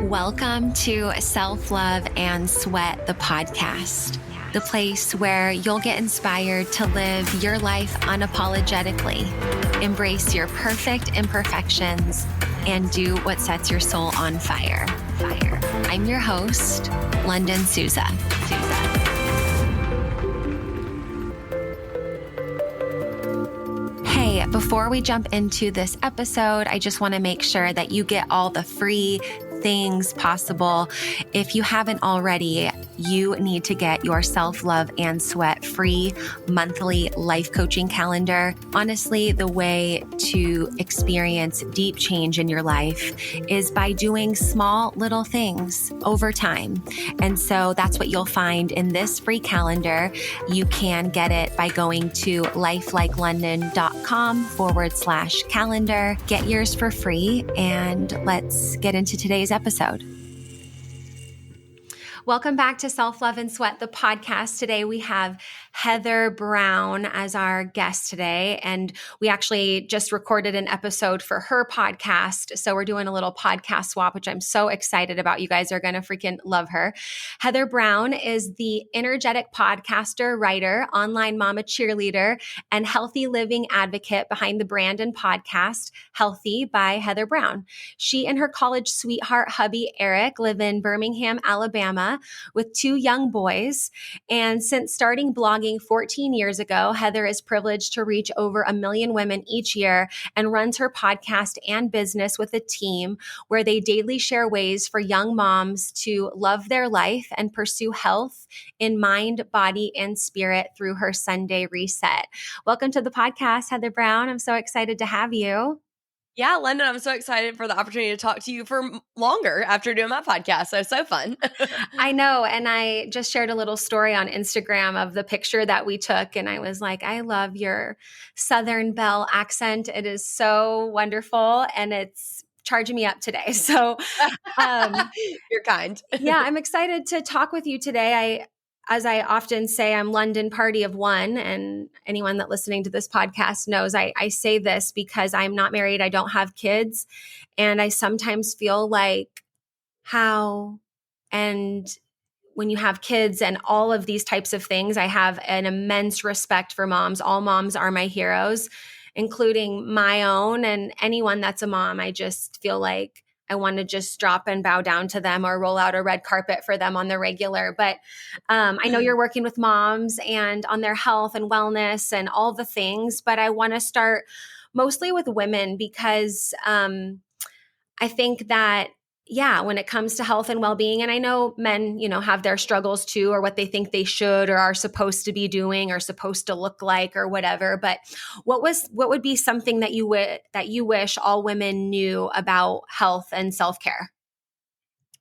Welcome to Self Love and Sweat, the podcast, the place where you'll get inspired to live your life unapologetically, embrace your perfect imperfections, and do what sets your soul on fire. I'm your host, London Souza. Hey, before we jump into this episode, I just want to make sure that you get all the free things possible. If you haven't already, you need to get your Self-Love and Sweat free monthly life coaching calendar. Honestly, the way to experience deep change in your life is by doing small little things over time. And so that's what you'll find in this free calendar. You can get it by going to lifelikelondon.com/calendar. Get yours for free, and let's get into today's episode. Welcome back to Self Love and Sweat, the podcast. Today we have Heather Brown as our guest today, and we actually just recorded an episode for her podcast. So we're doing a little podcast swap, which I'm so excited about. You guys are going to freaking love her. Heather Brown is the energetic podcaster, writer, online mama cheerleader, and healthy living advocate behind the brand and podcast Healthy by Heather Brown. She and her college sweetheart hubby, Eric, live in Birmingham, Alabama, with 2 young boys. And since starting blogging 14 years ago, Heather is privileged to reach over 1 million women each year and runs her podcast and business with a team where they daily share ways for young moms to love their life and pursue health in mind, body, and spirit through her Sunday Reset. Welcome to the podcast, Heather Brown. I'm so excited to have you. Yeah, London, I'm so excited for the opportunity to talk to you for longer after doing my podcast. So fun. I know. And I just shared a little story on Instagram of the picture that we took. And I was like, I love your Southern Belle accent. It is so wonderful. And it's charging me up today. So you're kind. Yeah, I'm excited to talk with you today. As I often say, I'm London party of one. And anyone that listening to this podcast knows I say this because I'm not married. I don't have kids. And I sometimes feel like and when you have kids and all of these types of things, I have an immense respect for moms. All moms are my heroes, including my own and anyone that's a mom. I just feel like I want to just drop and bow down to them or roll out a red carpet for them on the regular. But I know you're working with moms and on their health and wellness and all the things, but I want to start mostly with women because I think that, when it comes to health and well-being, and I know men, have their struggles too, or what they think they should or are supposed to be doing or supposed to look like or whatever. But what would be something that you wish all women knew about health and self-care?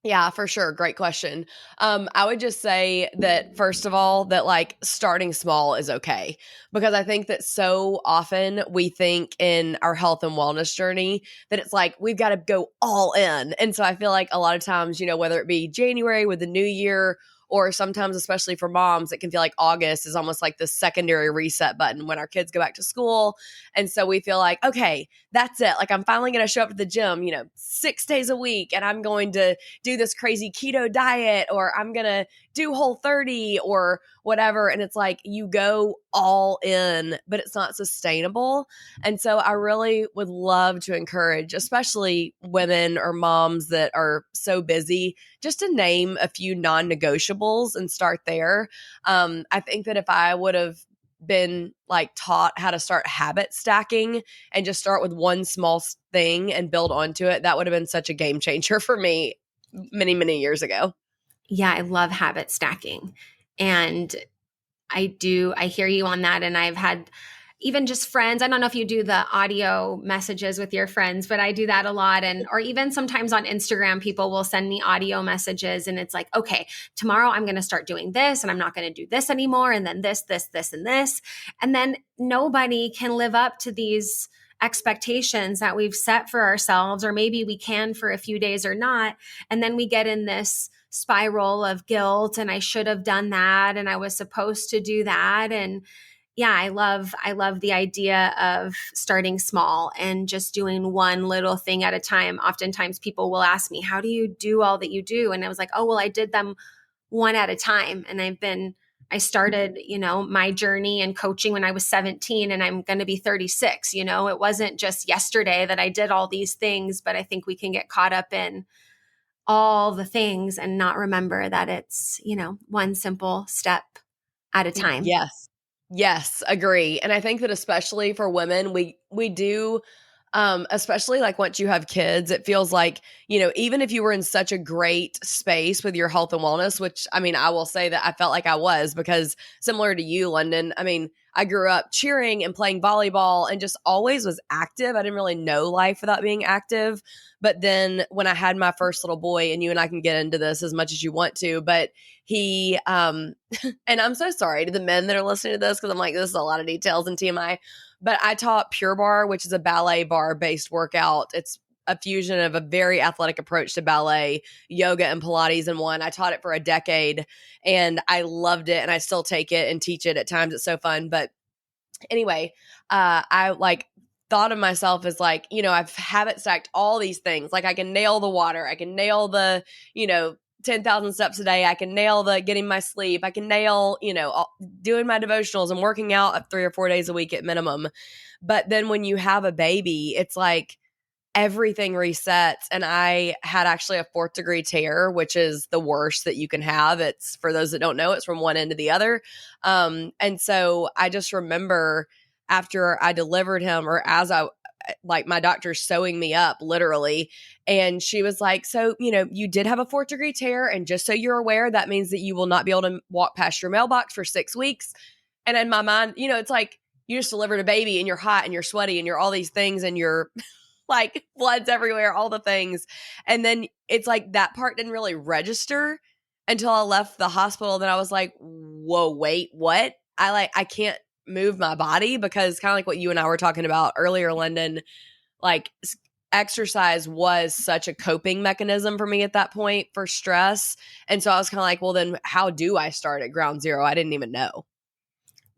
Yeah, for sure. Great question. I would just say that, first of all, that starting small is okay, because I think that so often we think in our health and wellness journey that it's like we've got to go all in. And so I feel like a lot of times, whether it be January with the new year, or sometimes, especially for moms, it can feel like August is almost like the secondary reset button when our kids go back to school. And so we feel like, okay, that's it. Like, I'm finally going to show up to the gym, 6 days a week, and I'm going to do this crazy keto diet, or I'm going to do Whole30 or whatever. And it's like you go all in, but it's not sustainable. And so I really would love to encourage, especially women or moms that are so busy, just to name a few non-negotiables and start there. I think that if I would have been taught how to start habit stacking and just start with one small thing and build onto it, that would have been such a game changer for me many, many years ago. Yeah, I love habit stacking. And I hear you on that. And I've had even just friends. I don't know if you do the audio messages with your friends, but I do that a lot. Or even sometimes on Instagram, people will send me audio messages and it's like, okay, tomorrow I'm going to start doing this and I'm not going to do this anymore. And then this, and this. And then nobody can live up to these expectations that we've set for ourselves, or maybe we can for a few days or not. And then we get in this spiral of guilt and I should have done that and I was supposed to do that. And yeah, I love the idea of starting small and just doing one little thing at a time. Oftentimes people will ask me, how do you do all that you do? And I was like, oh, well, I did them one at a time. And I started, my journey and coaching when I was 17 and I'm going to be 36. It wasn't just yesterday that I did all these things, but I think we can get caught up in all the things and not remember that it's, one simple step at a time. Yes. Yes, agree. And I think that especially for women, we do especially like once you have kids, it feels like, even if you were in such a great space with your health and wellness, which I mean, I will say that I felt like I was because similar to you, London, I mean, I grew up cheering and playing volleyball and just always was active. I didn't really know life without being active. But then when I had my first little boy, and you and I can get into this as much as you want to, but he, and I'm so sorry to the men that are listening to this because I'm like, this is a lot of details and TMI. But I taught Pure Barre, which is a ballet bar based workout. It's a fusion of a very athletic approach to ballet, yoga, and Pilates in one. I taught it for a decade and I loved it. And I still take it and teach it at times. It's so fun. But anyway, I like thought of myself as like, I've habit stacked all these things. Like I can nail the water, I can nail the, 10,000 steps a day. I can nail the getting my sleep. I can nail, doing my devotionals and working out 3 or 4 days a week at minimum. But then when you have a baby, it's like everything resets. And I had actually a 4th-degree tear, which is the worst that you can have. It's, for those that don't know, it's from one end to the other. And so I just remember after I delivered him, or as I, like my doctor's sewing me up literally. And she was like, so, you did have a 4th-degree tear. And just so you're aware, that means that you will not be able to walk past your mailbox for 6 weeks. And in my mind, it's like you just delivered a baby and you're hot and you're sweaty and you're all these things and you're like blood's everywhere, all the things. And then it's like that part didn't really register until I left the hospital. Then I was like, whoa, wait, what? I can't move my body because kind of like what you and I were talking about earlier, London, like exercise was such a coping mechanism for me at that point for stress. And so I was kind of like, well, then how do I start at ground zero? I didn't even know.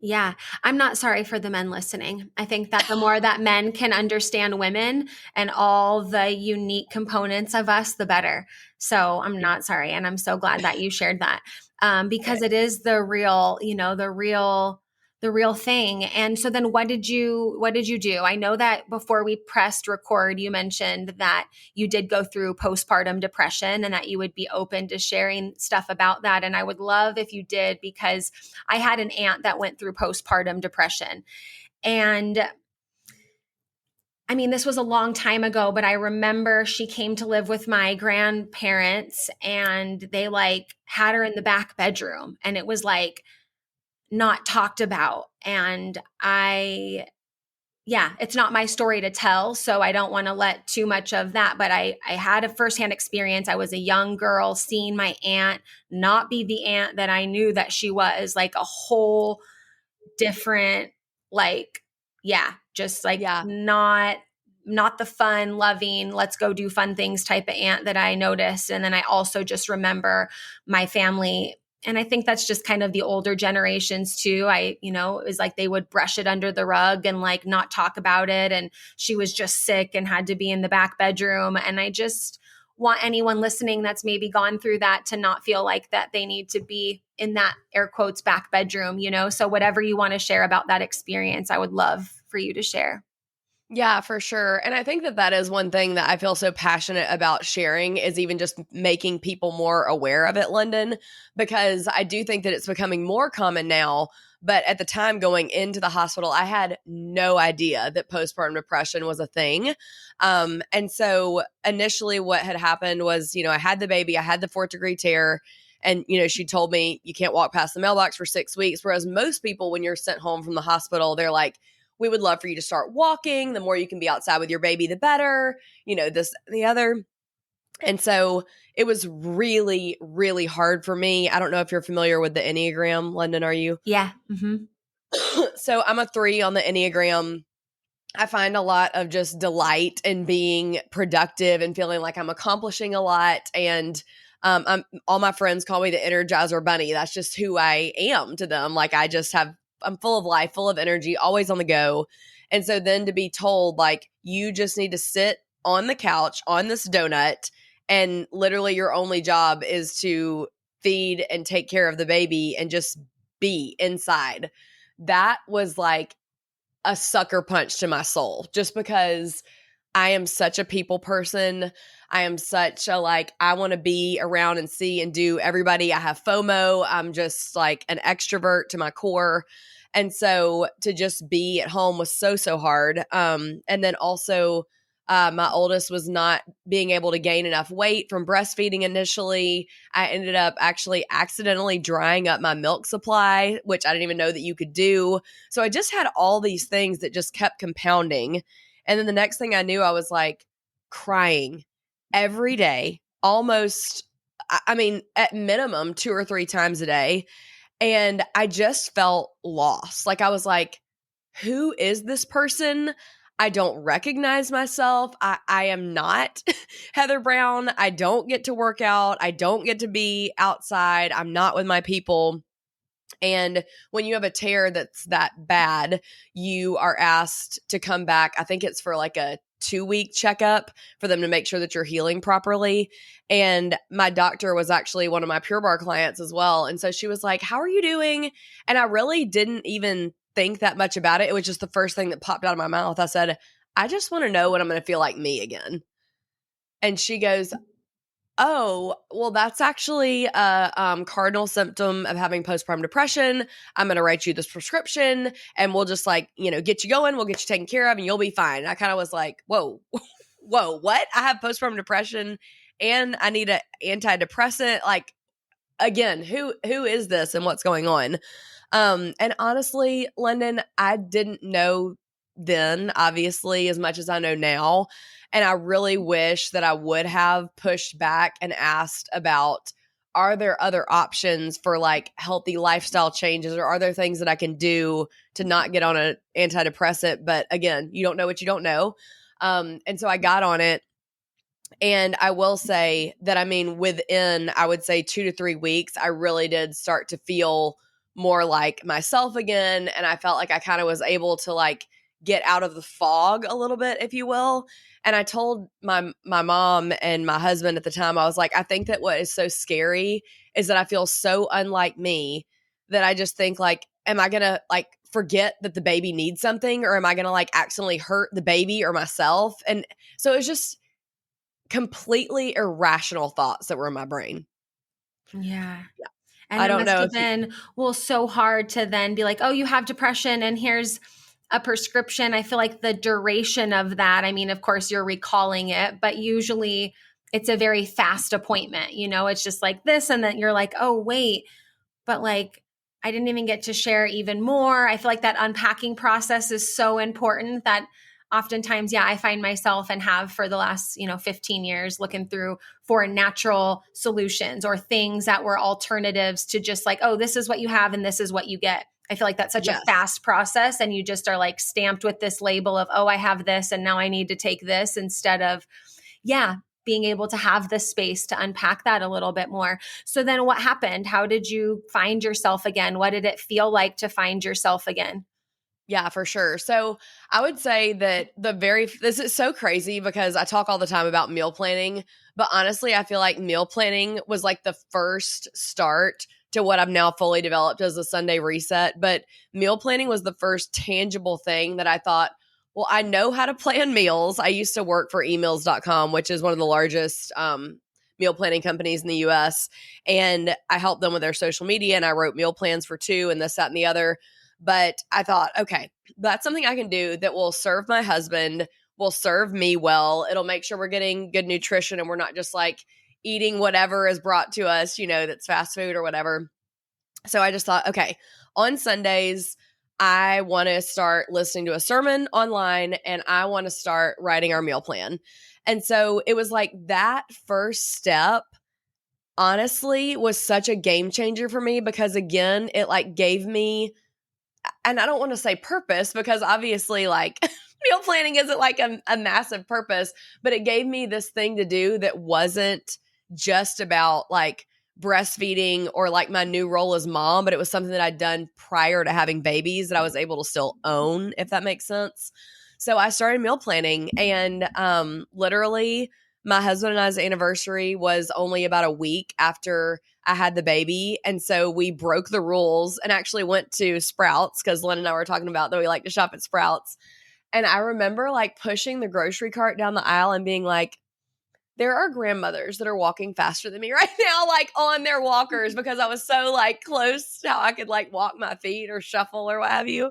Yeah, I'm not sorry for the men listening. I think that the more that men can understand women and all the unique components of us, the better. So I'm not sorry. And I'm so glad that you shared that because it is the real, the real thing. And so then what did you do? I know that before we pressed record, you mentioned that you did go through postpartum depression and that you would be open to sharing stuff about that. And I would love if you did, because I had an aunt that went through postpartum depression. And I mean, this was a long time ago, but I remember she came to live with my grandparents and they like had her in the back bedroom and it was like not talked about. And it's not my story to tell, so I don't want to let too much of that. But I had a firsthand experience. I was a young girl seeing my aunt not be the aunt that I knew that she was, like a whole different, not the fun, loving, let's go do fun things type of aunt that I noticed. And then I also just remember my family. And I think that's just kind of the older generations too. It was like they would brush it under the rug and like not talk about it. And she was just sick and had to be in the back bedroom. And I just want anyone listening that's maybe gone through that to not feel like that they need to be in that air quotes back bedroom, So whatever you want to share about that experience, I would love for you to share. Yeah, for sure. And I think that is one thing that I feel so passionate about sharing is even just making people more aware of it, London, because I do think that it's becoming more common now. But at the time going into the hospital, I had no idea that postpartum depression was a thing. And so initially what had happened was, I had the baby, I had the 4th-degree tear. And, she told me you can't walk past the mailbox for 6 weeks. Whereas most people, when you're sent home from the hospital, they're like, we would love for you to start walking. The more you can be outside with your baby, the better, this, and the other. And so it was really, really hard for me. I don't know if you're familiar with the Enneagram, London, are you? Yeah. Mm-hmm. So I'm a 3 on the Enneagram. I find a lot of just delight in being productive and feeling like I'm accomplishing a lot. And all my friends call me the Energizer Bunny. That's just who I am to them. Like I just have I'm full of life, full of energy, always on the go. And so then to be told, like, you just need to sit on the couch on this donut, and literally your only job is to feed and take care of the baby and just be inside. That was like a sucker punch to my soul, just because I am such a people person. I am such a like, I want to be around and see and do everybody. I have FOMO. I'm just like an extrovert to my core. And so to just be at home was so hard. And then also, my oldest was not being able to gain enough weight from breastfeeding initially. I ended up actually accidentally drying up my milk supply, which I didn't even know that you could do. So I just had all these things that just kept compounding. And then the next thing I knew, I was like crying every day, almost, I mean, at minimum 2 or 3 times a day. And I just felt lost. Like, I was like, who is this person? I don't recognize myself. I am not Heather Brown. I don't get to work out. I don't get to be outside. I'm not with my people. And when you have a tear that's that bad, you are asked to come back. I think it's for like a 2-week checkup for them to make sure that you're healing properly. And my doctor was actually one of my Pure Barre clients as well. And so she was like, "How are you doing?" And I really didn't even think that much about it. It was just the first thing that popped out of my mouth. I said, "I just want to know when I'm going to feel like me again." And she goes, "Oh, well, that's actually a cardinal symptom of having postpartum depression. I'm going to write you this prescription, and we'll just like, get you going. We'll get you taken care of, and you'll be fine." And I kind of was like, whoa, whoa, what? I have postpartum depression and I need an antidepressant. Like, again, who is this and what's going on? And honestly, London, I didn't know then, obviously, as much as I know now. And I really wish that I would have pushed back and asked about, are there other options for like healthy lifestyle changes, or are there things that I can do to not get on an antidepressant? But again, you don't know what you don't know. And so I got on it. And I will say that, I mean, within, I would say 2 to 3 weeks, I really did start to feel more like myself again. And I felt like I kind of was able to like get out of the fog a little bit, if you will. And I told my mom and my husband at the time, I was like, I think that what is so scary is that I feel so unlike me that I just think like, am I going to like forget that the baby needs something, or am I going to like accidentally hurt the baby or myself? And so it's just completely irrational thoughts that were in my brain. Yeah. Yeah. And I it don't must know have if you, been, well, so hard to then be like, oh, you have depression and here's a prescription. I feel like the duration of that, I mean, of course, you're recalling it, but usually it's a very fast appointment. It's just like this. And then you're like, oh, wait, but like, I didn't even get to share even more. I feel like that unpacking process is so important that oftentimes, yeah, I find myself and have for the last, 15 years looking through for natural solutions or things that were alternatives to just like, oh, this is what you have and this is what you get. I feel like that's such a yes. fast process, and you just are like stamped with this label of, oh, I have this and now I need to take this, instead of, yeah, being able to have the space to unpack that a little bit more. So then what happened? How did you find yourself again? What did it feel like to find yourself again? Yeah, for sure. So I would say that this is so crazy because I talk all the time about meal planning, but honestly, I feel like meal planning was like the first start to what I've now fully developed as a Sunday reset. But meal planning was the first tangible thing that I thought, well, I know how to plan meals. I used to work for emails.com, which is one of the largest meal planning companies in the US. And I helped them with their social media, and I wrote meal plans for 2 and this, that, and the other. But I thought, okay, that's something I can do that will serve my husband, will serve me well. It'll make sure we're getting good nutrition and we're not just like eating whatever is brought to us, that's fast food or whatever. So I just thought, okay, on Sundays, I want to start listening to a sermon online, and I want to start writing our meal plan. And so it was like that first step, honestly, was such a game changer for me, because again, it like gave me, and I don't want to say purpose, because obviously like meal planning isn't like a massive purpose, but it gave me this thing to do that wasn't just about like breastfeeding or like my new role as mom, but it was something that I'd done prior to having babies that I was able to still own, if that makes sense. So I started meal planning, and literally my husband and I's anniversary was only about a week after I had the baby. And so we broke the rules and actually went to Sprouts, because Lynn and I were talking about that we like to shop at Sprouts. And I remember like pushing the grocery cart down the aisle and being like, there are grandmothers that are walking faster than me right now, like on their walkers, because I was so like close to how I could like walk my feet or shuffle or what have you.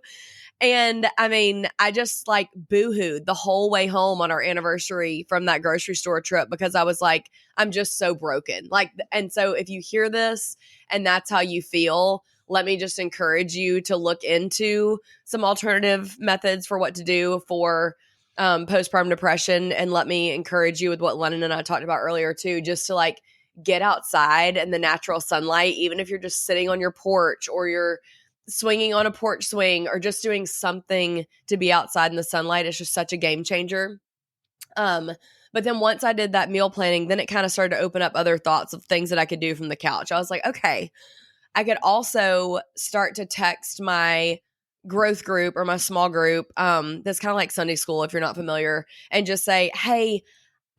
And I mean, I just like boohooed the whole way home on our anniversary from that grocery store trip, because I was like, I'm just so broken. Like, and so if you hear this and that's how you feel, let me just encourage you to look into some alternative methods for what to do for postpartum depression. And let me encourage you with what Lennon and I talked about earlier too, just to like get outside in the natural sunlight, even if you're just sitting on your porch or you're swinging on a porch swing or just doing something to be outside in the sunlight. It's just such a game changer. But then once I did that meal planning, then it kind of started to open up other thoughts of things that I could do from the couch. I was like, okay, I could also start to text my growth group or my small group, that's kind of like Sunday school if you're not familiar, and just say, hey,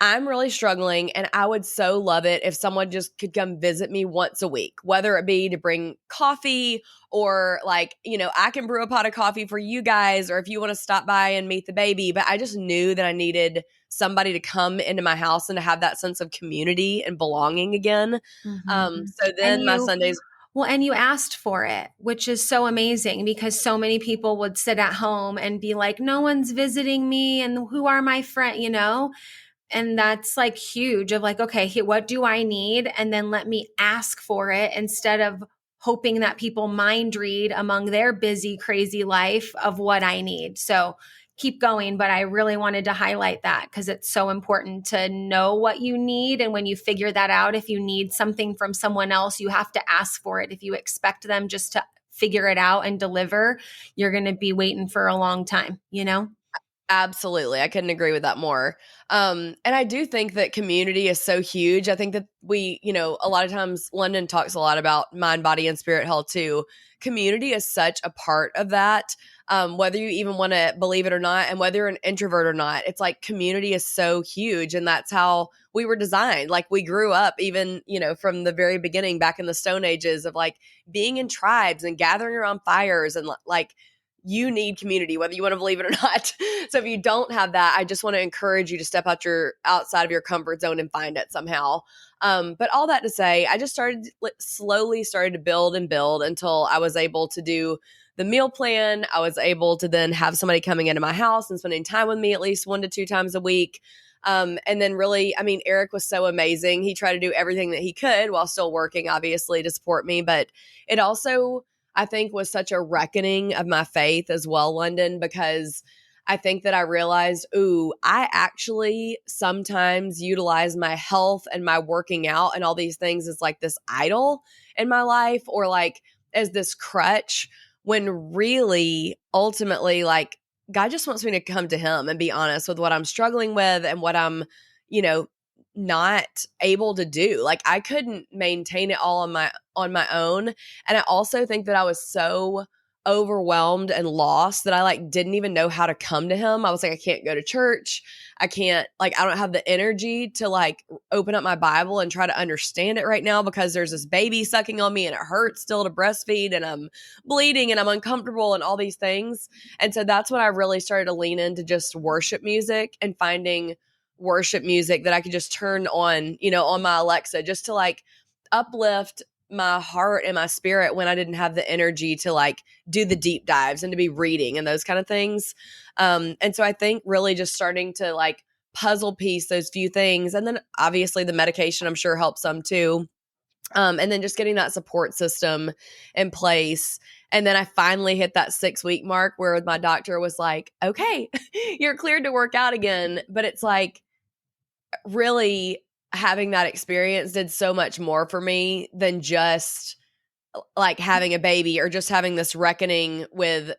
I'm really struggling, and I would so love it if someone just could come visit me once a week, whether it be to bring coffee or like, I can brew a pot of coffee for you guys, or if you want to stop by and meet the baby. But I just knew that I needed somebody to come into my house and to have that sense of community and belonging again. So then my Sundays. Well, and you asked for it, which is so amazing, because so many people would sit at home and be like, no one's visiting me, and who are my friends, And that's like huge of like, okay, what do I need? And then let me ask for it, instead of hoping that people mind read among their busy, crazy life of what I need. So keep going. But I really wanted to highlight that because it's so important to know what you need. And when you figure that out, if you need something from someone else, you have to ask for it. If you expect them just to figure it out and deliver, you're going to be waiting for a long time, Absolutely. I couldn't agree with that more. And I do think that community is so huge. I think that we, a lot of times London talks a lot about mind, body, and spirit health too. Community is such a part of that. Whether you even want to believe it or not, and whether you're an introvert or not, it's like community is so huge. And that's how we were designed. Like we grew up even, from the very beginning back in the Stone Ages of like being in tribes and gathering around fires, and like, you need community, whether you want to believe it or not. So if you don't have that, I just want to encourage you to step outside of your comfort zone and find it somehow. But all that to say, I just slowly started to build and build until I was able to do the meal plan. I was able to then have somebody coming into my house and spending time with me at least 1 to 2 times a week. And then really, I mean, Eric was so amazing. He tried to do everything that he could while still working, obviously, to support me. But it also, I think, was such a reckoning of my faith as well, London, because I think that I realized, I actually sometimes utilize my health and my working out and all these things as like this idol in my life, or like as this crutch, when really, ultimately, like God just wants me to come to him and be honest with what I'm struggling with and what I'm, not able to do. Like I couldn't maintain it all on my own. And I also think that I was so overwhelmed and lost that I like didn't even know how to come to him. I was like, I can't go to church. I don't have the energy to like open up my Bible and try to understand it right now, because there's this baby sucking on me and it hurts still to breastfeed, and I'm bleeding and I'm uncomfortable and all these things. And so that's when I really started to lean into just worship music and finding worship music that I could just turn on, on my Alexa, just to like uplift my heart and my spirit when I didn't have the energy to like do the deep dives and to be reading and those kind of things. And so I think really just starting to like puzzle piece those few things. And then obviously the medication I'm sure helps some too. And then just getting that support system in place. And then I finally hit that 6-week mark where my doctor was like, okay, you're cleared to work out again. But it's like, really having that experience did so much more for me than just like having a baby or just having this reckoning with,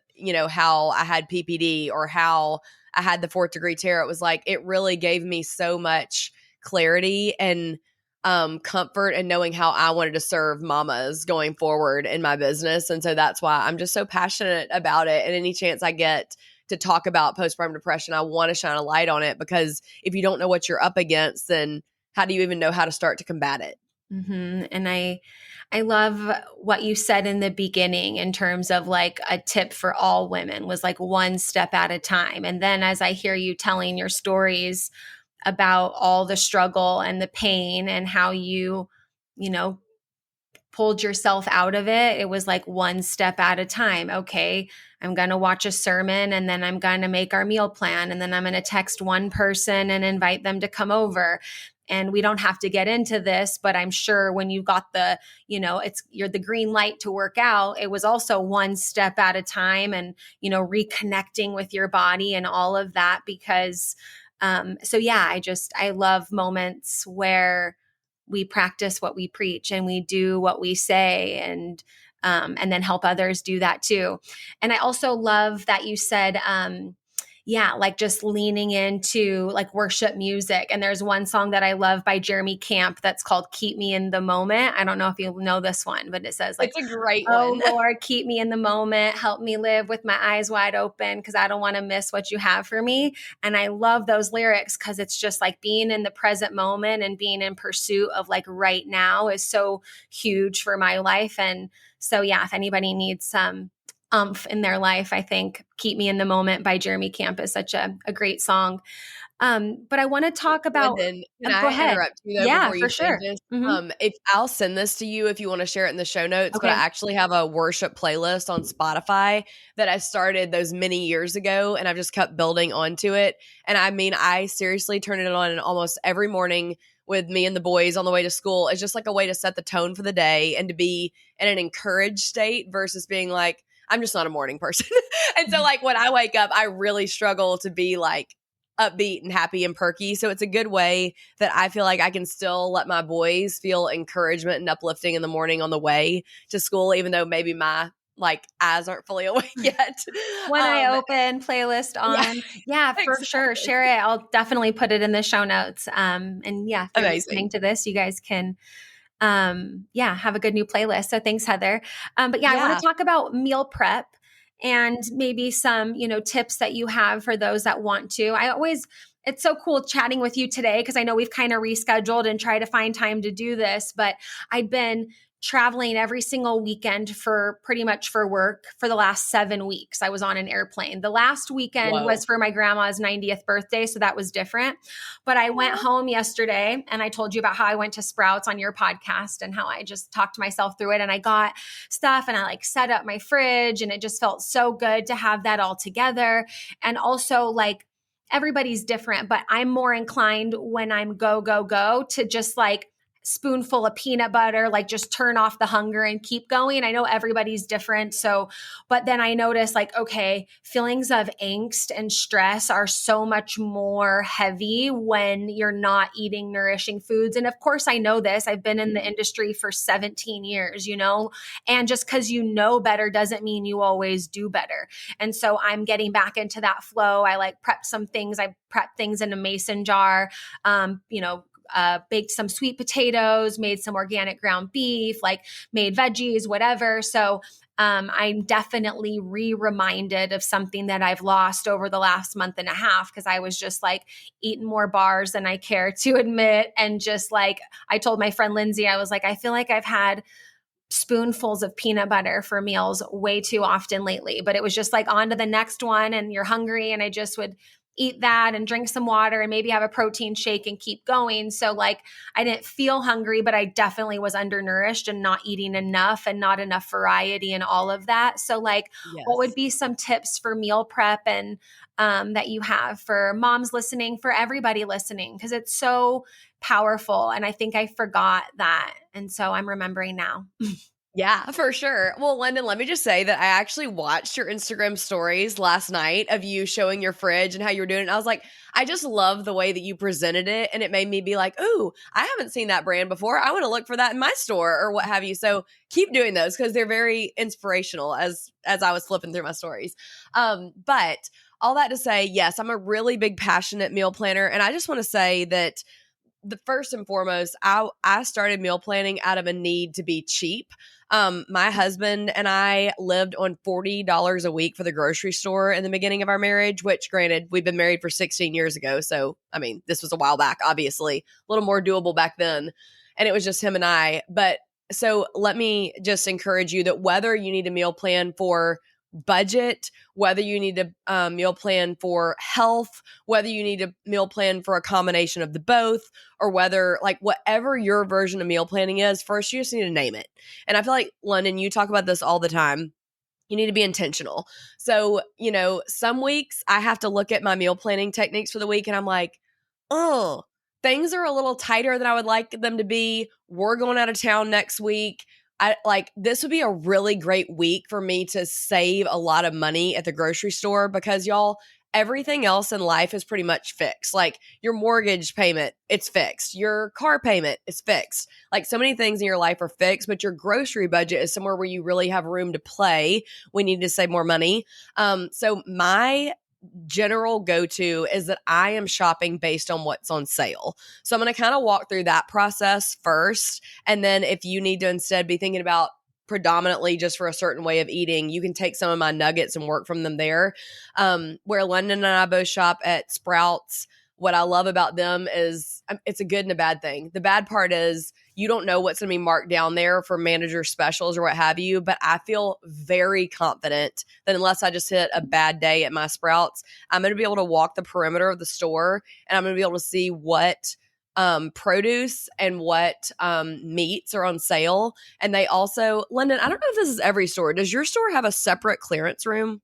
how I had PPD or how I had the 4th degree tear. It was like, it really gave me so much clarity and comfort in knowing how I wanted to serve mamas going forward in my business. And so that's why I'm just so passionate about it. And any chance I get to talk about postpartum depression, I want to shine a light on it, because if you don't know what you're up against, then how do you even know how to start to combat it? Mm-hmm. And I love what you said in the beginning in terms of like a tip for all women was like one step at a time. And then as I hear you telling your stories about all the struggle and the pain and how you know, pulled yourself out of it, it was like one step at a time. Okay, I'm going to watch a sermon, and then I'm going to make our meal plan, and then I'm going to text one person and invite them to come over. And we don't have to get into this, but I'm sure when you got you're the green light to work out, it was also one step at a time, and, reconnecting with your body and all of that. Because, so yeah, I love moments where we practice what we preach and we do what we say, and then help others do that too. And I also love that you said, like just leaning into like worship music. And there's one song that I love by Jeremy Camp that's called Keep Me in the Moment. I don't know if you know this one, but it says like, It's a great oh one. Lord, keep me in the moment. Help me live with my eyes wide open, because I don't want to miss what you have for me. And I love those lyrics because it's just like being in the present moment and being in pursuit of like right now is so huge for my life. And so, yeah, if anybody needs some umph in their life, I think Keep Me in the Moment by Jeremy Camp is such a great song. But I want to talk about, Lyndon, can go I ahead. interrupt you though Yeah, before you for say sure. this? Mm-hmm. If I'll send this to you if you want to share it in the show notes, but I Okay. actually have a worship playlist on Spotify that I started those many years ago, and I've just kept building onto it. And I mean, I seriously turn it on almost every morning with me and the boys on the way to school. It's just like a way to set the tone for the day and to be in an encouraged state versus being like, I'm just not a morning person. And so like when I wake up, I really struggle to be like upbeat and happy and perky. So it's a good way that I feel like I can still let my boys feel encouragement and uplifting in the morning on the way to school, even though maybe my like eyes aren't fully awake yet. One eye open, playlist Yeah, on. Yeah, for sure. exactly. Share it. I'll definitely put it in the show notes. And yeah, if you're listening Amazing. to this, you guys can, have a good new playlist. So thanks, Heather. But yeah, I want Yeah. to talk about meal prep and maybe some, tips that you have for those that want to. It's so cool chatting with you today because I know we've kind of rescheduled and tried to find time to do this, but I've been traveling every single weekend for pretty much for work for the last 7 weeks. I was on an airplane. The last weekend Whoa. was for my grandma's 90th birthday, so that was different. But I went home yesterday and I told you about how I went to Sprouts on your podcast and how I just talked myself through it, and I got stuff and I like set up my fridge, and it just felt so good to have that all together. And also like everybody's different, but I'm more inclined when I'm go, go, go to just like spoonful of peanut butter, like just turn off the hunger and keep going. I know everybody's different. So, but then I noticed like, okay, feelings of angst and stress are so much more heavy when you're not eating nourishing foods. And of course, I know this. I've been in the industry for 17 years, and just because you know better doesn't mean you always do better. And so I'm getting back into that flow. I like prep some things. I prep things in a mason jar, baked some sweet potatoes, made some organic ground beef, like made veggies, whatever. So I'm definitely reminded of something that I've lost over the last month and a half, because I was just like eating more bars than I care to admit. And just like I told my friend Lindsay, I was like, I feel like I've had spoonfuls of peanut butter for meals way too often lately, but it was just like on to the next one, and you're hungry, and I just would eat that and drink some water and maybe have a protein shake and keep going. So like I didn't feel hungry, but I definitely was undernourished and not eating enough and not enough variety and all of that. So like what would Yes. be some tips for meal prep and that you have for moms listening, for everybody listening? Because it's so powerful. And I think I forgot that. And so I'm remembering now. Yeah, for sure. Well, Lyndon, let me just say that I actually watched your Instagram stories last night of you showing your fridge and how you were doing it. And I was like, I just love the way that you presented it. And it made me be like, ooh, I haven't seen that brand before. I want to look for that in my store or what have you. So keep doing those because they're very inspirational as I was flipping through my stories. But all that to say, yes, I'm a really big passionate meal planner. And I just want to say that the first and foremost, I started meal planning out of a need to be cheap. My husband and I lived on $40 a week for the grocery store in the beginning of our marriage, which granted, we've been married for 16 years ago. So, I mean, this was a while back, obviously, a little more doable back then. And it was just him and I. But so let me just encourage you that whether you need a meal plan for budget, whether you need a meal plan for health, whether you need a meal plan for a combination of the both, or whether like whatever your version of meal planning is, first you just need to name it. And I feel like, London, you talk about this all the time. You need to be intentional. So, some weeks I have to look at my meal planning techniques for the week and I'm like, oh, things are a little tighter than I would like them to be. We're going out of town next week. This would be a really great week for me to save a lot of money at the grocery store because y'all, everything else in life is pretty much fixed. Like your mortgage payment, it's fixed. Your car payment is fixed. Like so many things in your life are fixed, but your grocery budget is somewhere where you really have room to play. We need to save more money. So my general go-to is that I am shopping based on what's on sale. So I'm going to kind of walk through that process first. And then if you need to instead be thinking about predominantly just for a certain way of eating, you can take some of my nuggets and work from them there. Where London and I both shop at Sprouts, what I love about them is it's a good and a bad thing. The bad part is you don't know what's going to be marked down there for manager specials or what have you, but I feel very confident that unless I just hit a bad day at my Sprouts, I'm going to be able to walk the perimeter of the store and I'm going to be able to see what produce and what meats are on sale. And they also, London, I don't know if this is every store. Does your store have a separate clearance room?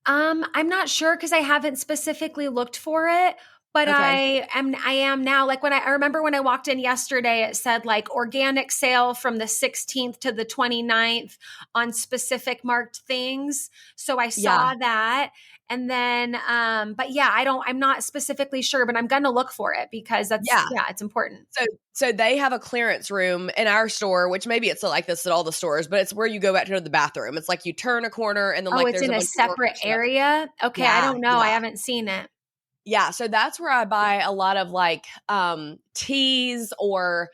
I'm not sure because I haven't specifically looked for it, but Okay. I am now. Like I remember when I walked in yesterday, it said like organic sale from the 16th to the 29th on specific marked things. So I Yeah. saw that. And then, but yeah, I'm not specifically sure, but I'm going to look for it because Yeah. it's important. So they have a clearance room in our store, which maybe it's like this at all the stores, but it's where you go back to the bathroom. It's like you turn a corner and then Oh, like it's there's in a a bunch of separate workers stuff. area. Okay. I Yeah, don't know. I yeah. haven't seen it. Yeah, so that's where I buy a lot of like teas or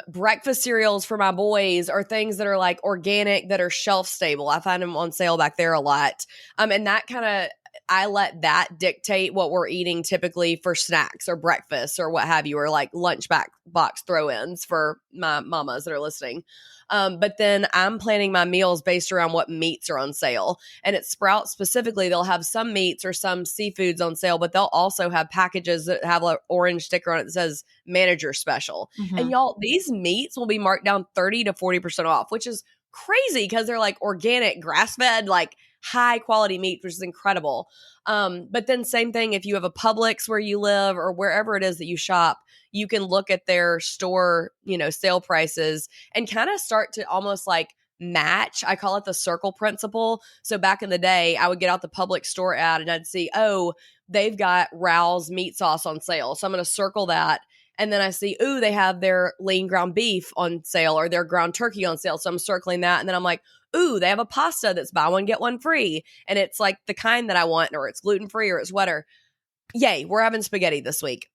breakfast cereals for my boys or things that are like organic that are shelf stable. I find them on sale back there a lot. And that kind of I let that dictate what we're eating typically for snacks or breakfast or what have you, or like box throw-ins for my mamas that are listening. But then I'm planning my meals based around what meats are on sale. And at Sprouts specifically, they'll have some meats or some seafoods on sale, but they'll also have packages that have an orange sticker on it that says manager special. And Mhm. y'all, these meats will be marked down 30 to 40% off, which is crazy because they're like organic, grass fed, like high quality meat, which is incredible. But then same thing if you have a Publix where you live or wherever it is that you shop, you can look at their store, sale prices and kind of start to almost like match. I call it the circle principle. So back in the day, I would get out the Publix store ad and I'd see, oh, they've got Rao's meat sauce on sale. So I'm going to circle that. And then I see, ooh, they have their lean ground beef on sale or their ground turkey on sale. So I'm circling that. And then I'm like, ooh, they have a pasta that's buy one, get one free. And it's like the kind that I want, or it's gluten free or it's wetter. Yay, we're having spaghetti this week.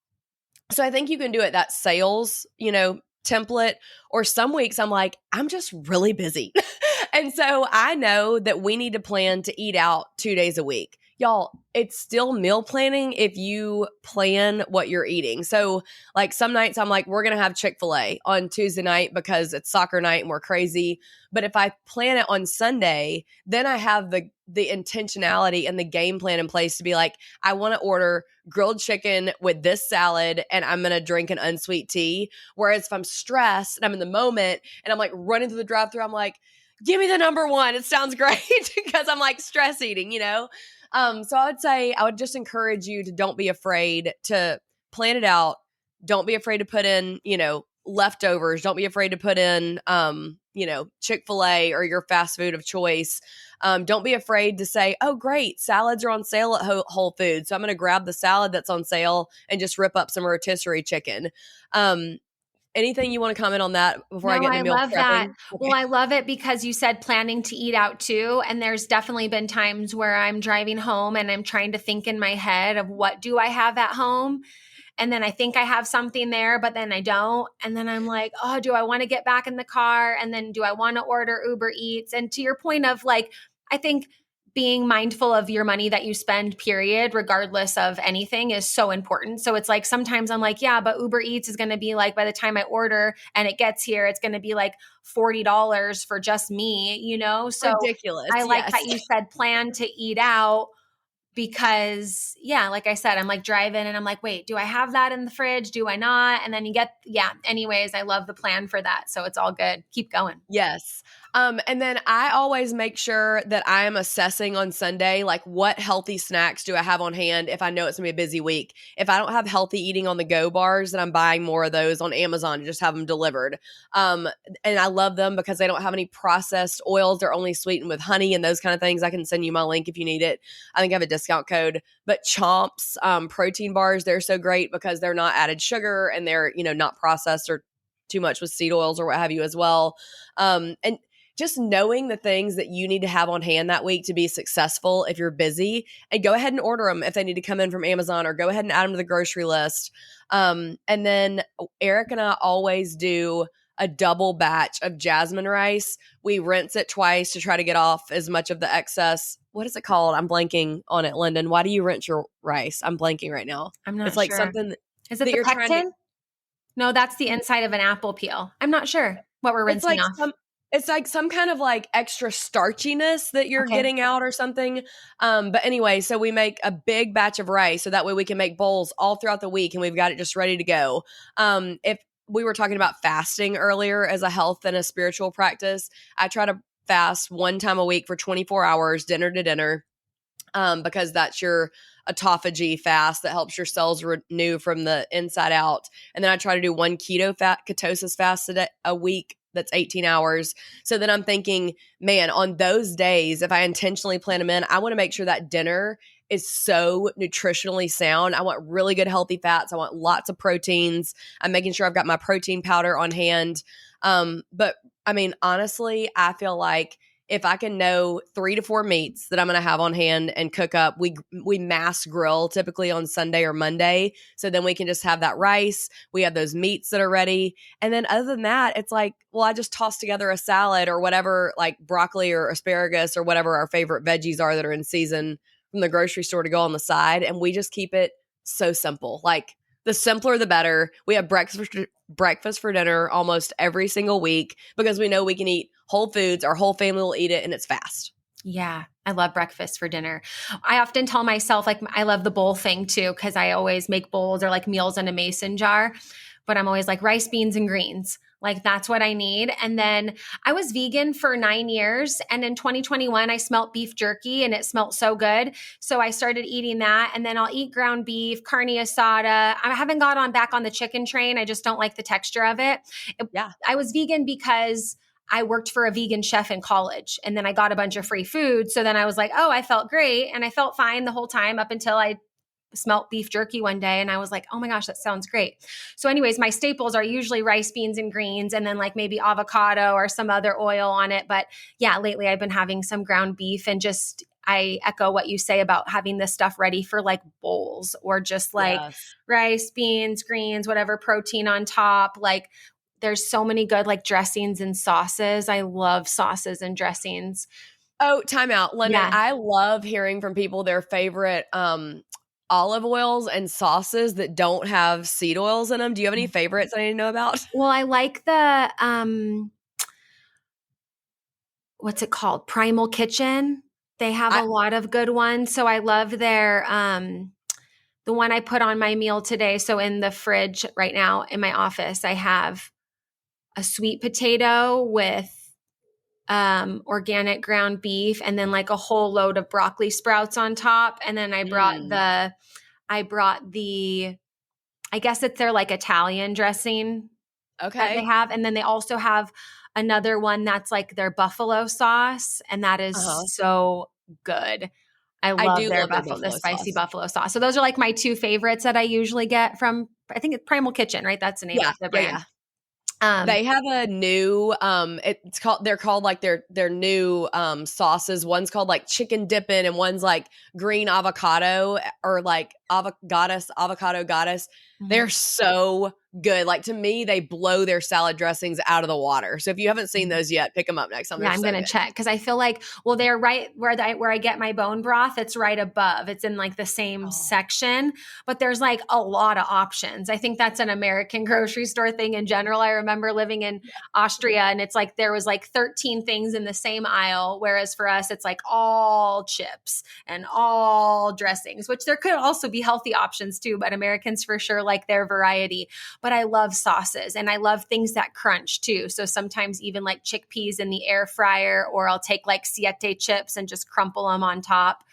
So I think you can do it that sales, template, or some weeks I'm like, I'm just really busy. And so I know that we need to plan to eat out 2 days a week. Y'all, it's still meal planning if you plan what you're eating. So like some nights I'm like, we're going to have Chick-fil-A on Tuesday night because it's soccer night and we're crazy. But if I plan it on Sunday, then I have the intentionality and the game plan in place to be like, I want to order grilled chicken with this salad and I'm going to drink an unsweet tea. Whereas if I'm stressed and I'm in the moment and I'm like running through the drive-thru, I'm like, give me the number one. It sounds great because I'm like stress eating. So I would say I would just encourage you to don't be afraid to plan it out. Don't be afraid to put in, leftovers. Don't be afraid to put in, Chick-fil-A or your fast food of choice. Don't be afraid to say, oh, great, salads are on sale at Whole Foods. So I'm going to grab the salad that's on sale and just rip up some rotisserie chicken. Anything you want to comment on that before I No, get I into meal love that. prepping? Well, Okay. I love it because you said planning to eat out too. And there's definitely been times where I'm driving home and I'm trying to think in my head of what do I have at home? and then I think I have something there, but then I don't. And then I'm like, oh, do I want to get back in the car? And then do I want to order Uber Eats? And to your point of like, I think being mindful of your money that you spend, period, regardless of anything, is so important. So it's like sometimes I'm like, yeah, but Uber Eats is going to be like, by the time I order and it gets here, it's going to be like $40 for just me, you know? So Ridiculous. I like Yes. that you said plan to eat out because, yeah, like I said, I'm like driving and I'm like, wait, do I have that in the fridge? Do I not? And then you get, yeah, anyways, I love the plan for that. So it's all good. Keep going. Yes. And then I always make sure that I am assessing on Sunday, like what healthy snacks do I have on hand if I know it's gonna be a busy week. If I don't have healthy eating on the go bars, then I'm buying more of those on Amazon to just have them delivered. And I love them because they don't have any processed oils. They're only sweetened with honey and those kind of things. I can send you my link if you need it. I think I have a discount code. But Chomps protein bars, they're so great because they're not added sugar and they're, not processed or too much with seed oils or what have you as well. And just knowing the things that you need to have on hand that week to be successful if you're busy, and go ahead and order them if they need to come in from Amazon, or go ahead and add them to the grocery list. And then Eric and I always do a double batch of jasmine rice. We rinse it twice to try to get off as much of the excess. What is it called? I'm blanking on it, Lyndon. Why do you rinse your rice? I'm blanking right now. I'm not It's like sure. something Is it that the you're trying to. pectin? No, that's the inside of an apple peel. I'm not sure what we're rinsing off. It's like some kind of like extra starchiness that you're Okay. getting out or something. But anyway, so we make a big batch of rice so that way we can make bowls all throughout the week and we've got it just ready to go. If we were talking about fasting earlier as a health and a spiritual practice, I try to fast one time a week for 24 hours, dinner to dinner, because that's your autophagy fast that helps your cells renew from the inside out. And then I try to do one ketosis fast a week that's 18 hours. So then I'm thinking, man, on those days, if I intentionally plan them in, I want to make sure that dinner is so nutritionally sound. I want really good healthy fats. I want lots of proteins. I'm making sure I've got my protein powder on hand. But I mean, honestly, I feel like if I can know 3 to 4 meats that I'm going to have on hand and cook up, we mass grill typically on Sunday or Monday. So then we can just have that rice. We have those meats that are ready. And then other than that, it's like, well, I just toss together a salad or whatever, like broccoli or asparagus or whatever our favorite veggies are that are in season from the grocery store to go on the side. And we just keep it so simple. Like the simpler, the better. We have breakfast for dinner almost every single week because we know we can eat whole foods. Our whole family will eat it and it's fast. Yeah, I love breakfast for dinner. I often tell myself, like, I love the bowl thing too, because I always make bowls or like meals in a mason jar. But I'm always like rice, beans, and greens. Like, that's what I need. And then I was vegan for 9 years. And in 2021, I smelt beef jerky and it smelt so good. So I started eating that. And then I'll eat ground beef, carne asada. I haven't got back on the chicken train. I just don't like the texture of it. Yeah. I was vegan because I worked for a vegan chef in college and then I got a bunch of free food. So then I was like, oh, I felt great. And I felt fine the whole time up until I smelt beef jerky one day. And I was like, oh my gosh, that sounds great. So anyways, my staples are usually rice, beans, and greens, and then like maybe avocado or some other oil on it. But yeah, lately I've been having some ground beef and just, I echo what you say about having this stuff ready for like bowls or just like rice, beans, greens, whatever protein on top. Like, there's so many good like dressings and sauces. I love sauces and dressings. Oh, time out, London. Yeah. I love hearing from people their favorite olive oils and sauces that don't have seed oils in them. Do you have any favorites I need to know about? Well, I like the what's it called? Primal Kitchen. They have a lot of good ones. So I love their the one I put on my meal today. So in the fridge right now in my office, I have a sweet potato with organic ground beef and then like a whole load of broccoli sprouts on top. And then I brought the I guess it's their like Italian dressing that they have. And then they also have another one that's like their buffalo sauce. And that is so good. I love the spicy buffalo sauce. So those are like my 2 favorites that I usually get from, I think it's Primal Kitchen, right? That's the name of the brand. They have a new they're called like their new sauces. One's called like chicken dippin' and one's like green avocado or like avocado goddess. Mhm. They're so good. Like, to me, they blow their salad dressings out of the water. So if you haven't seen those yet, pick them up next time. Yeah, They're I'm so gonna good. check because I feel like, well, they're right where I get my bone broth. It's right above. It's in like the same Oh, section, but there's like a lot of options. I think that's an American grocery store thing in general. I remember living in Austria, and it's like there was like 13 things in the same aisle, whereas for us, it's like all chips and all dressings, which there could also be healthy options too. But Americans for sure like their variety. But I love sauces and I love things that crunch too. So sometimes even like chickpeas in the air fryer, or I'll take like siete chips and just crumple them on top.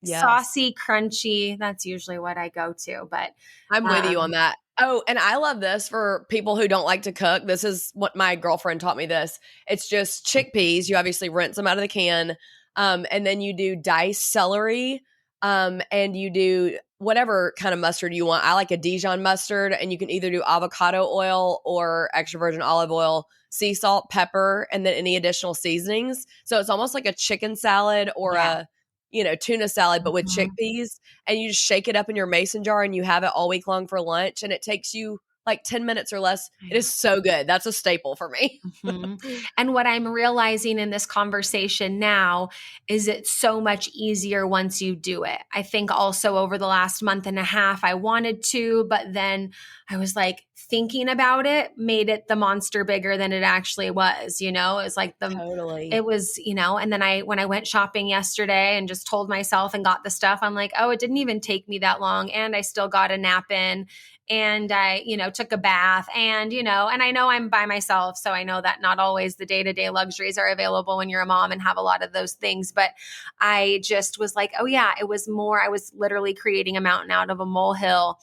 yes. Saucy, crunchy. That's usually what I go to. But I'm with you on that. Oh, and I love this for people who don't like to cook. This is what my girlfriend taught me this. It's just chickpeas. You obviously rinse them out of the can. And then you do diced celery. And you do whatever kind of mustard you want. I like a Dijon mustard, and you can either do avocado oil or extra virgin olive oil, sea salt, pepper, and then any additional seasonings. So it's almost like a chicken salad or yeah. tuna salad, but with Mhm. chickpeas, and you just shake it up in your mason jar and you have it all week long for lunch, and it takes you like 10 minutes or less. It is so good. That's a staple for me. Mhm. And what I'm realizing in this conversation now is it's so much easier once you do it. I think also over the last month and a half, I wanted to, but then I was like thinking about it made it the monster bigger than it actually was. You know, it's like Totally. it was, and then when I went shopping yesterday and just told myself and got the stuff, I'm like, oh, it didn't even take me that long. And I still got a nap in, and I, took a bath, and, and I know I'm by myself. So I know that not always the day-to-day luxuries are available when you're a mom and have a lot of those things. But I just was like, oh yeah, it was more, I was literally creating a mountain out of a molehill.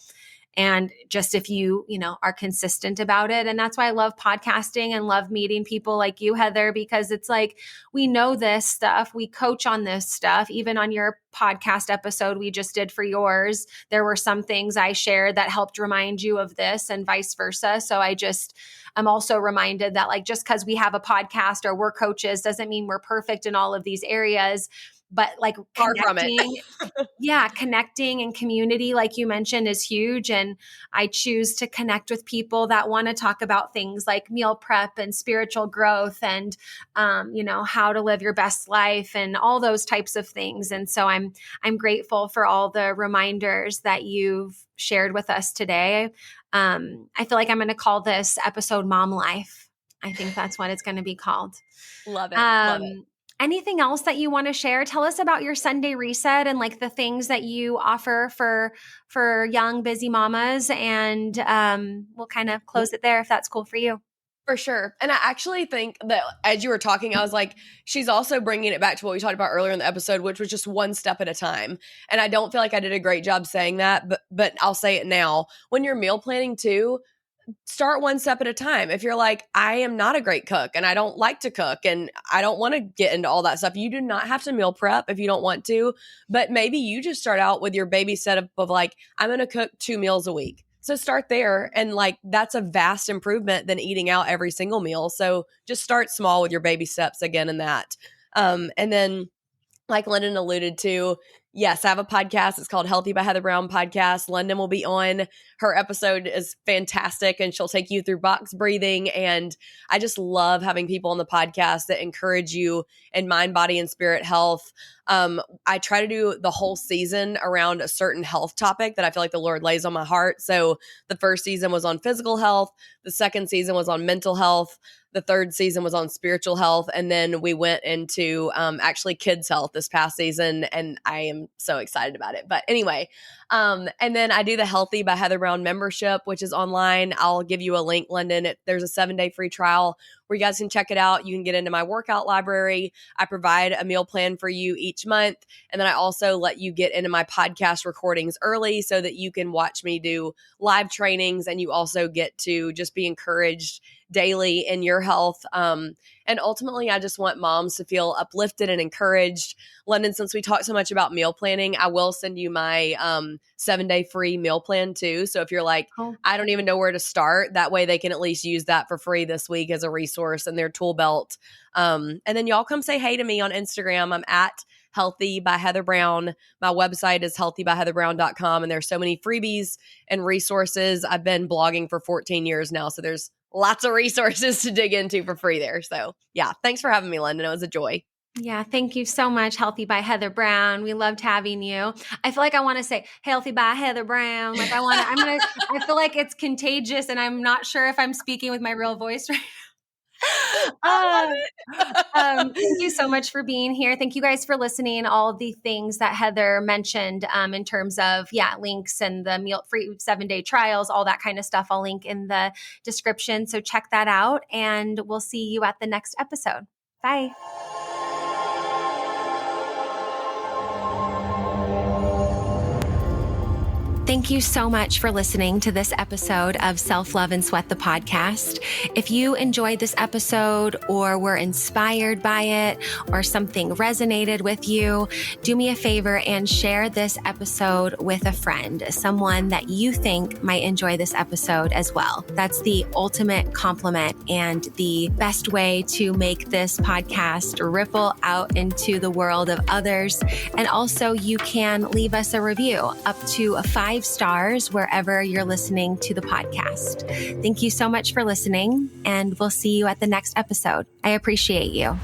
And just if you are consistent about it. And that's why I love podcasting and love meeting people like you, Heather, because it's like, we know this stuff. We coach on this stuff. Even on your podcast episode we just did for yours, there were some things I shared that helped remind you of this and vice versa. So I'm also reminded that like, just because we have a podcast or we're coaches doesn't mean we're perfect in all of these areas, but like Far from it. connecting and community, like you mentioned, is huge. And I choose to connect with people that want to talk about things like meal prep and spiritual growth and, how to live your best life and all those types of things. And so I'm grateful for all the reminders that you've shared with us today. I feel like I'm going to call this episode Mom Life. I think that's what it's going to be called. Love it. Love it. Anything else that you want to share? Tell us about your Sunday reset and like the things that you offer for young busy mamas, and we'll kind of close it there if that's cool for you. For sure. And I actually think that as you were talking, I was like, she's also bringing it back to what we talked about earlier in the episode, which was just one step at a time. And I don't feel like I did a great job saying that, but I'll say it now. When you're meal planning too, start one step at a time. If you're like, I am not a great cook and I don't like to cook and I don't want to get into all that stuff, you do not have to meal prep if you don't want to. But maybe you just start out with your baby setup of like, I'm going to cook 2 meals a week. So start there. And like, that's a vast improvement than eating out every single meal. So just start small with your baby steps again in that. And then, like London alluded to, yes, I have a podcast. It's called Healthy by Heather Brown Podcast. London will be on. Her episode is fantastic, and she'll take you through box breathing. And I just love having people on the podcast that encourage you in mind, body, and spirit health. I try to do the whole season around a certain health topic that I feel like the Lord lays on my heart. So the first season was on physical health. The second season was on mental health. The third season was on spiritual health. And then we went into actually kids' health this past season. And I am so excited about it. But anyway, and then I do the Healthy by Heather Brown membership, which is online. I'll give you a link, London. There's a 7-day free trial where you guys can check it out. You can get into my workout library. I provide a meal plan for you each month. And then I also let you get into my podcast recordings early so that you can watch me do live trainings. And you also get to just be encouraged daily in your health. And ultimately, I just want moms to feel uplifted and encouraged. London, since we talked so much about meal planning, I will send you my 7-day free meal plan too. So if you're like, Cool. I don't even know where to start, that way they can at least use that for free this week as a resource in their tool belt. And then y'all come say hey to me on Instagram. I'm at Healthy by Heather Brown. My website is healthybyheatherbrown.com, and there's so many freebies and resources. I've been blogging for 14 years now, so there's lots of resources to dig into for free there. So yeah, thanks for having me, London. It was a joy. Yeah, thank you so much, Healthy by Heather Brown. We loved having you. I feel like I want to say Healthy by Heather Brown. Like I feel like it's contagious, and I'm not sure if I'm speaking with my real voice right I love it. Thank you so much for being here. Thank you guys for listening. All of the things that Heather mentioned in terms of, links and the meal-free 7-day trials, all that kind of stuff, I'll link in the description. So check that out, and we'll see you at the next episode. Bye. Thank you so much for listening to this episode of Self Love and Sweat, the podcast. If you enjoyed this episode or were inspired by it or something resonated with you, do me a favor and share this episode with a friend, someone that you think might enjoy this episode as well. That's the ultimate compliment and the best way to make this podcast ripple out into the world of others. And also, you can leave us a review up to 5 stars wherever you're listening to the podcast. Thank you so much for listening, and we'll see you at the next episode. I appreciate you.